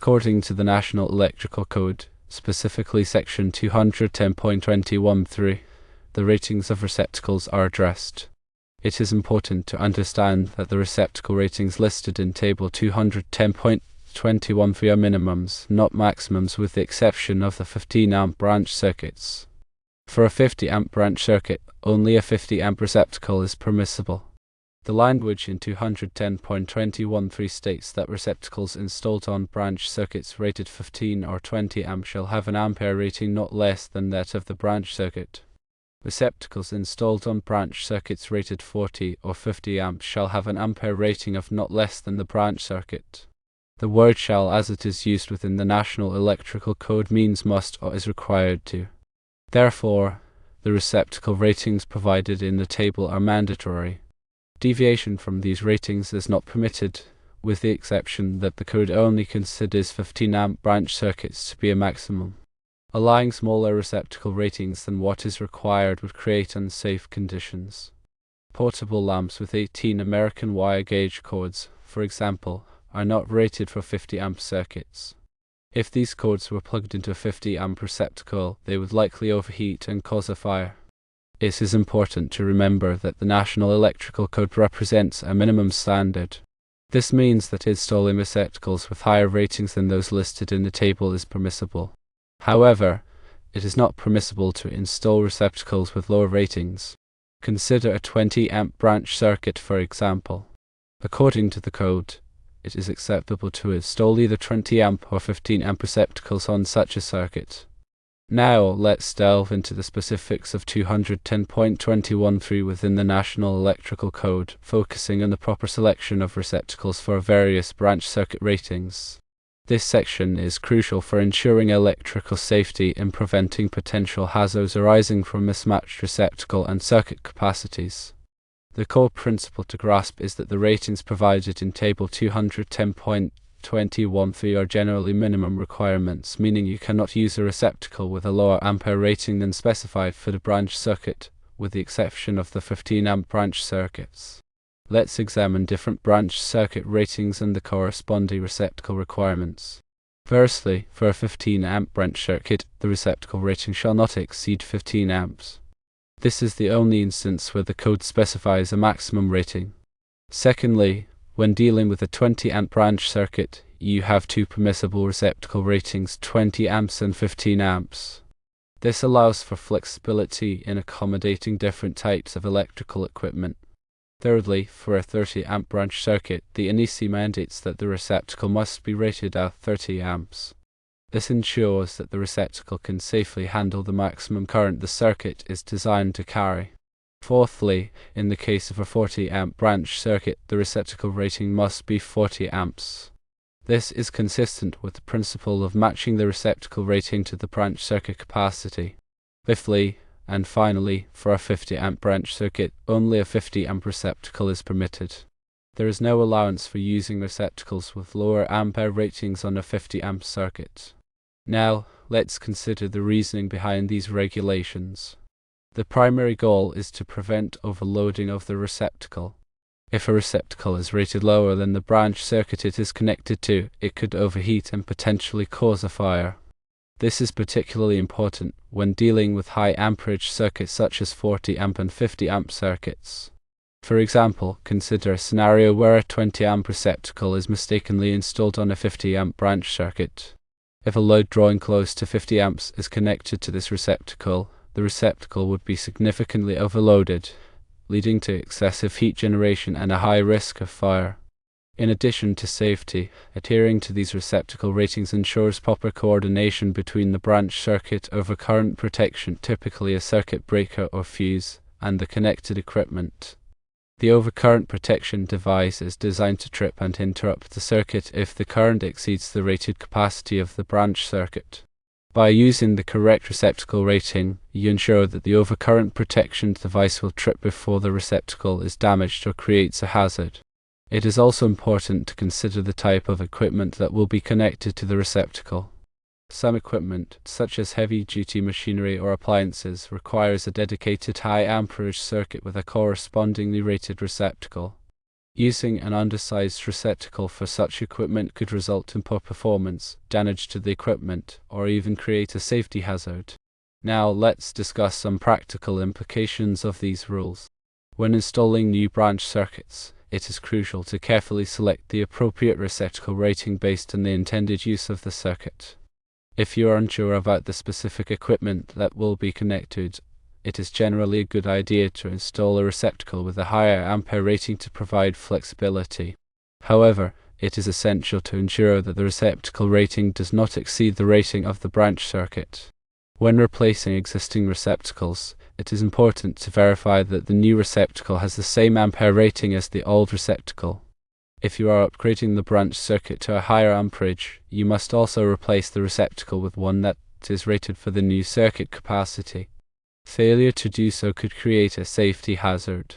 According to the National Electrical Code, specifically Section 210.21(3), the ratings of receptacles are addressed. It is important to understand that the receptacle ratings listed in Table 210.21(3) are minimums, not maximums, with the exception of the 15-amp branch circuits. For a 50-amp branch circuit, only a 50-amp receptacle is permissible. The language in 210.21(3) states that receptacles installed on branch circuits rated 15 or 20 amp shall have an ampere rating not less than that of the branch circuit. Receptacles installed on branch circuits rated 40 or 50 amps shall have an ampere rating of not less than the branch circuit. The word shall, as it is used within the National Electrical Code, means must or is required to. Therefore, the receptacle ratings provided in the table are mandatory. Deviation from these ratings is not permitted, with the exception that the code only considers 15-amp branch circuits to be a maximum. Allowing smaller receptacle ratings than what is required would create unsafe conditions. Portable lamps with 18 American wire gauge cords, for example, are not rated for 50-amp circuits. If these cords were plugged into a 50-amp receptacle, they would likely overheat and cause a fire. It is important to remember that the National Electrical Code represents a minimum standard. This means that installing receptacles with higher ratings than those listed in the table is permissible. However, it is not permissible to install receptacles with lower ratings. Consider a 20-amp branch circuit, for example. According to the code, it is acceptable to install either 20-amp or 15-amp receptacles on such a circuit. Now, let's delve into the specifics of 210.21(3) within the National Electrical Code, focusing on the proper selection of receptacles for various branch circuit ratings. This section is crucial for ensuring electrical safety and preventing potential hazards arising from mismatched receptacle and circuit capacities. The core principle to grasp is that the ratings provided in Table 210.21(3) are generally minimum requirements, meaning you cannot use a receptacle with a lower ampere rating than specified for the branch circuit, with the exception of the 15-amp branch circuits. Let's examine different branch circuit ratings and the corresponding receptacle requirements. Firstly, for a 15-amp branch circuit, the receptacle rating shall not exceed 15 amps. This is the only instance where the code specifies a maximum rating. Secondly, when dealing with a 20-amp branch circuit, you have two permissible receptacle ratings, 20 amps and 15 amps. This allows for flexibility in accommodating different types of electrical equipment. Thirdly, for a 30-amp branch circuit, the NEC mandates that the receptacle must be rated at 30 amps. This ensures that the receptacle can safely handle the maximum current the circuit is designed to carry. Fourthly, in the case of a 40-amp branch circuit, the receptacle rating must be 40 amps. This is consistent with the principle of matching the receptacle rating to the branch circuit capacity. Fifthly, and finally, for a 50-amp branch circuit, only a 50-amp receptacle is permitted. There is no allowance for using receptacles with lower ampere ratings on a 50-amp circuit. Now, let's consider the reasoning behind these regulations. The primary goal is to prevent overloading of the receptacle. If a receptacle is rated lower than the branch circuit it is connected to, it could overheat and potentially cause a fire. This is particularly important when dealing with high amperage circuits such as 40-amp and 50-amp circuits. For example, consider a scenario where a 20-amp receptacle is mistakenly installed on a 50-amp branch circuit. If a load drawing close to 50 amps is connected to this receptacle, the receptacle would be significantly overloaded, leading to excessive heat generation and a high risk of fire. In addition to safety, adhering to these receptacle ratings ensures proper coordination between the branch circuit overcurrent protection, typically a circuit breaker or fuse, and the connected equipment. The overcurrent protection device is designed to trip and interrupt the circuit if the current exceeds the rated capacity of the branch circuit. By using the correct receptacle rating, you ensure that the overcurrent protection device will trip before the receptacle is damaged or creates a hazard. It is also important to consider the type of equipment that will be connected to the receptacle. Some equipment, such as heavy-duty machinery or appliances, requires a dedicated high amperage circuit with a correspondingly rated receptacle. Using an undersized receptacle for such equipment could result in poor performance, damage to the equipment, or even create a safety hazard. Now let's discuss some practical implications of these rules. When installing new branch circuits, it is crucial to carefully select the appropriate receptacle rating based on the intended use of the circuit. If you are unsure about the specific equipment that will be connected, it is generally a good idea to install a receptacle with a higher ampere rating to provide flexibility. However, it is essential to ensure that the receptacle rating does not exceed the rating of the branch circuit. When replacing existing receptacles, it is important to verify that the new receptacle has the same ampere rating as the old receptacle. If you are upgrading the branch circuit to a higher amperage, you must also replace the receptacle with one that is rated for the new circuit capacity. Failure to do so could create a safety hazard.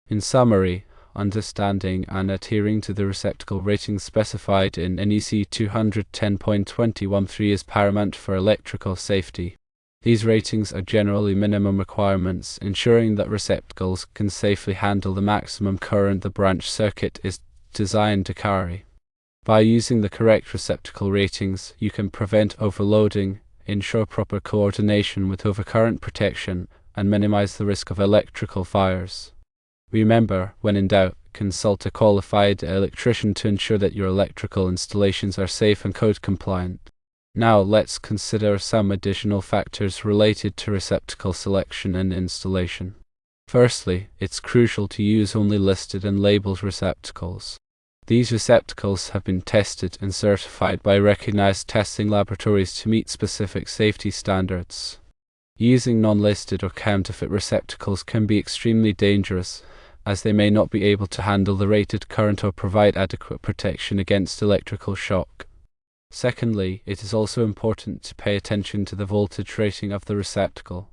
In summary, understanding and adhering to the receptacle ratings specified in NEC 210.2013 is paramount for electrical safety. These ratings are generally minimum requirements, ensuring that receptacles can safely handle the maximum current the branch circuit is designed to carry. By using the correct receptacle ratings, you can prevent overloading, ensure proper coordination with overcurrent protection, and minimize the risk of electrical fires. Remember, when in doubt, consult a qualified electrician to ensure that your electrical installations are safe and code compliant. Now let's consider some additional factors related to receptacle selection and installation. Firstly, it's crucial to use only listed and labeled receptacles. These receptacles have been tested and certified by recognized testing laboratories to meet specific safety standards. Using non-listed or counterfeit receptacles can be extremely dangerous, as they may not be able to handle the rated current or provide adequate protection against electrical shock. Secondly, it is also important to pay attention to the voltage rating of the receptacle.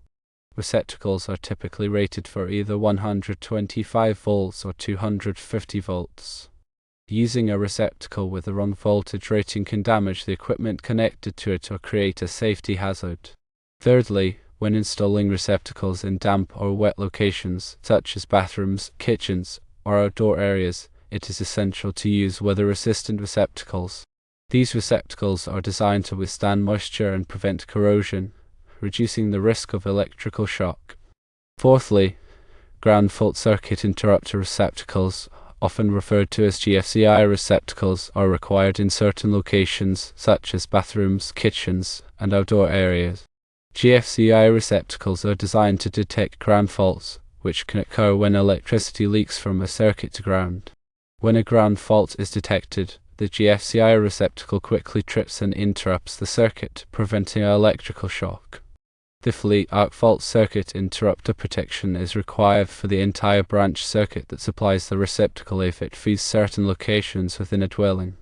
Receptacles are typically rated for either 125 volts or 250 volts. Using a receptacle with the wrong voltage rating can damage the equipment connected to it or create a safety hazard. Thirdly, when installing receptacles in damp or wet locations, such as bathrooms, kitchens, or outdoor areas, it is essential to use weather-resistant receptacles. These receptacles are designed to withstand moisture and prevent corrosion, reducing the risk of electrical shock. Fourthly, ground fault circuit interrupter receptacles, often referred to as GFCI receptacles, are required in certain locations such as bathrooms, kitchens, and outdoor areas. GFCI receptacles are designed to detect ground faults, which can occur when electricity leaks from a circuit to ground. When a ground fault is detected, the GFCI receptacle quickly trips and interrupts the circuit, preventing an electrical shock. Fifthly, arc fault circuit interrupter protection is required for the entire branch circuit that supplies the receptacle if it feeds certain locations within a dwelling.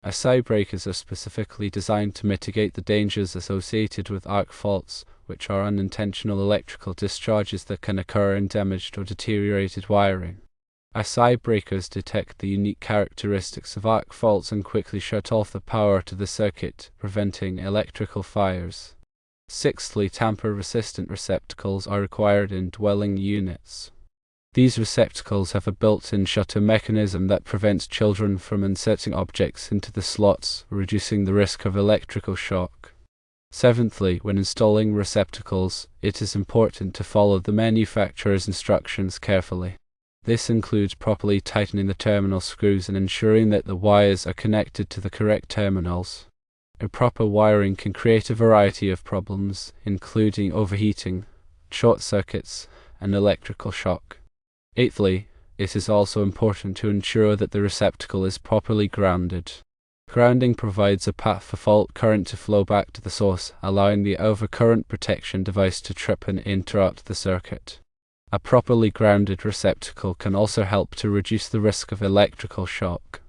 SI breakers are specifically designed to mitigate the dangers associated with arc faults, which are unintentional electrical discharges that can occur in damaged or deteriorated wiring. SI breakers detect the unique characteristics of arc faults and quickly shut off the power to the circuit, preventing electrical fires. Sixthly, tamper-resistant receptacles are required in dwelling units. These receptacles have a built-in shutter mechanism that prevents children from inserting objects into the slots, reducing the risk of electrical shock. Seventhly, when installing receptacles, it is important to follow the manufacturer's instructions carefully. This includes properly tightening the terminal screws and ensuring that the wires are connected to the correct terminals. Improper wiring can create a variety of problems, including overheating, short circuits, and electrical shock. Eighthly, it is also important to ensure that the receptacle is properly grounded. Grounding provides a path for fault current to flow back to the source, allowing the overcurrent protection device to trip and interrupt the circuit. A properly grounded receptacle can also help to reduce the risk of electrical shock.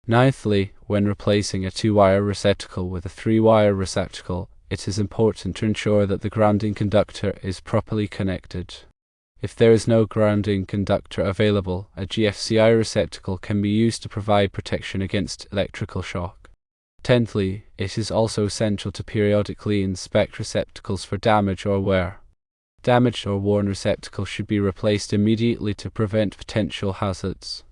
Ninthly, when replacing a 2-wire receptacle with a 3-wire receptacle, it is important to ensure that the grounding conductor is properly connected. If there is no grounding conductor available, a GFCI receptacle can be used to provide protection against electrical shock. Tenthly, it is also essential to periodically inspect receptacles for damage or wear. Damaged or worn receptacles should be replaced immediately to prevent potential hazards.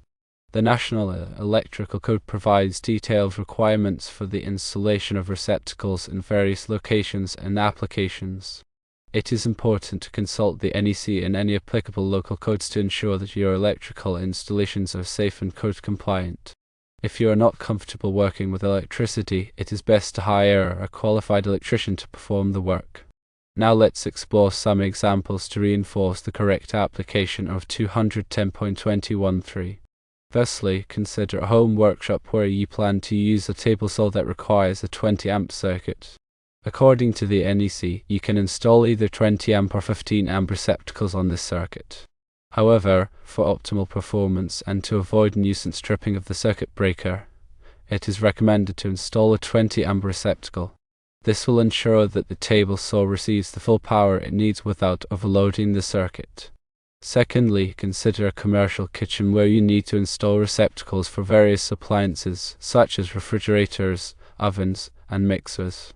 The National Electrical Code provides detailed requirements for the installation of receptacles in various locations and applications. It is important to consult the NEC and any applicable local codes to ensure that your electrical installations are safe and code compliant. If you are not comfortable working with electricity, it is best to hire a qualified electrician to perform the work. Now let's explore some examples to reinforce the correct application of 210.21.3. Firstly, consider a home workshop where you plan to use a table saw that requires a 20 amp circuit. According to the NEC, you can install either 20 amp or 15 amp receptacles on this circuit. However, for optimal performance and to avoid nuisance tripping of the circuit breaker, it is recommended to install a 20 amp receptacle. This will ensure that the table saw receives the full power it needs without overloading the circuit. Secondly, consider a commercial kitchen where you need to install receptacles for various appliances, such as refrigerators, ovens, and mixers.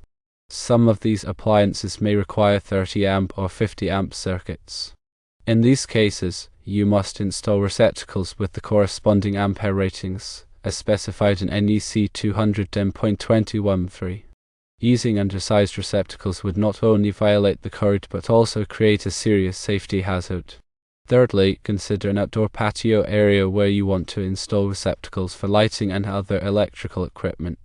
Some of these appliances may require 30 amp or 50 amp circuits. In these cases, you must install receptacles with the corresponding ampere ratings, as specified in NEC 210.21.3. Using undersized receptacles would not only violate the code but also create a serious safety hazard. Thirdly, consider an outdoor patio area where you want to install receptacles for lighting and other electrical equipment.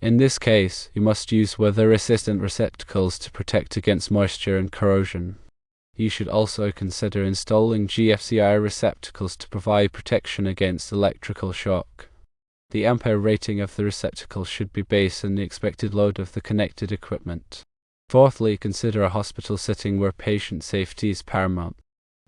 In this case, you must use weather-resistant receptacles to protect against moisture and corrosion. You should also consider installing GFCI receptacles to provide protection against electrical shock. The ampere rating of the receptacle should be based on the expected load of the connected equipment. Fourthly, consider a hospital setting where patient safety is paramount.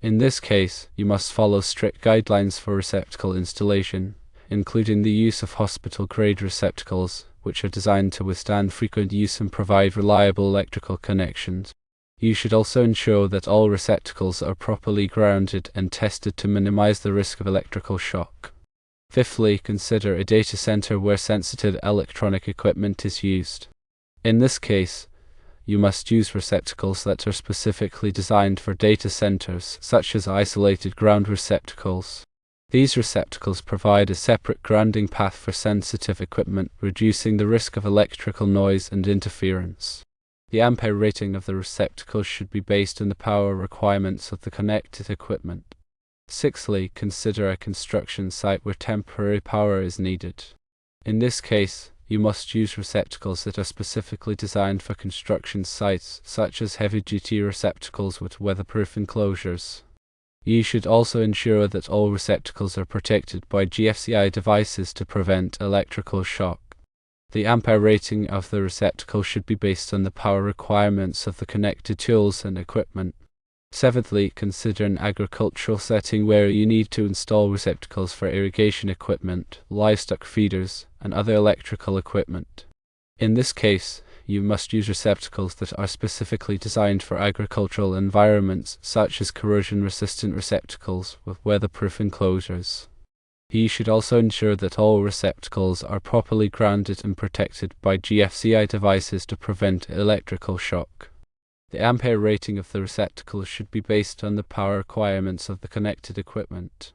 In this case, you must follow strict guidelines for receptacle installation, including the use of hospital-grade receptacles, which are designed to withstand frequent use and provide reliable electrical connections. You should also ensure that all receptacles are properly grounded and tested to minimize the risk of electrical shock. Fifthly, consider a data center where sensitive electronic equipment is used. In this case, you must use receptacles that are specifically designed for data centers, such as isolated ground receptacles. These receptacles provide a separate grounding path for sensitive equipment, reducing the risk of electrical noise and interference. The ampere rating of the receptacles should be based on the power requirements of the connected equipment. Sixthly, consider a construction site where temporary power is needed. In this case, you must use receptacles that are specifically designed for construction sites, such as heavy-duty receptacles with weatherproof enclosures. You should also ensure that all receptacles are protected by GFCI devices to prevent electrical shock. The ampere rating of the receptacle should be based on the power requirements of the connected tools and equipment. Seventhly, consider an agricultural setting where you need to install receptacles for irrigation equipment, livestock feeders, and other electrical equipment. In this case, you must use receptacles that are specifically designed for agricultural environments, such as corrosion-resistant receptacles with weatherproof enclosures. You should also ensure that all receptacles are properly grounded and protected by GFCI devices to prevent electrical shock. The ampere rating of the receptacle should be based on the power requirements of the connected equipment.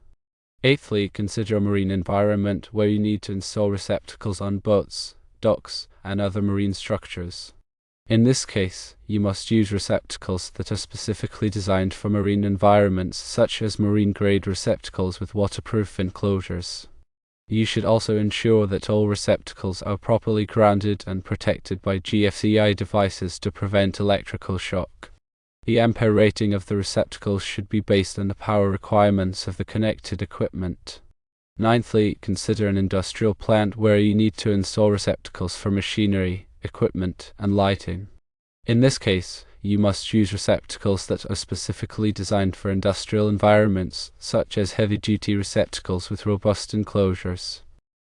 Eighthly, consider a marine environment where you need to install receptacles on boats, docks, and other marine structures. In this case, you must use receptacles that are specifically designed for marine environments, such as marine-grade receptacles with waterproof enclosures. You should also ensure that all receptacles are properly grounded and protected by GFCI devices to prevent electrical shock. The ampere rating of the receptacles should be based on the power requirements of the connected equipment. Ninthly, consider an industrial plant where you need to install receptacles for machinery, equipment, and lighting. In this case, you must use receptacles that are specifically designed for industrial environments, such as heavy-duty receptacles with robust enclosures.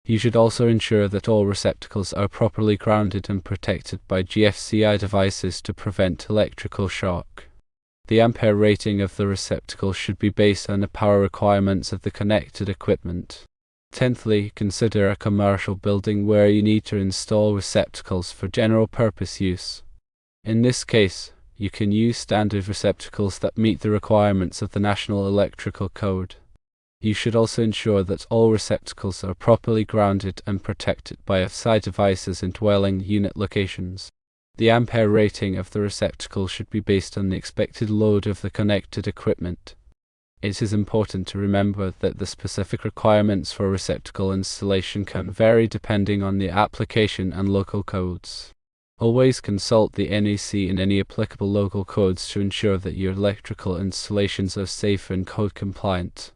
You should also ensure that all receptacles are properly grounded and protected by GFCI devices to prevent electrical shock. The ampere rating of the receptacle should be based on the power requirements of the connected equipment. Tenthly, consider a commercial building where you need to install receptacles for general-purpose use. In this case, you can use standard receptacles that meet the requirements of the National Electrical Code. You should also ensure that all receptacles are properly grounded and protected by off-site devices in dwelling unit locations. The ampere rating of the receptacle should be based on the expected load of the connected equipment. It is important to remember that the specific requirements for receptacle installation can vary depending on the application and local codes. Always consult the NEC and any applicable local codes to ensure that your electrical installations are safe and code compliant.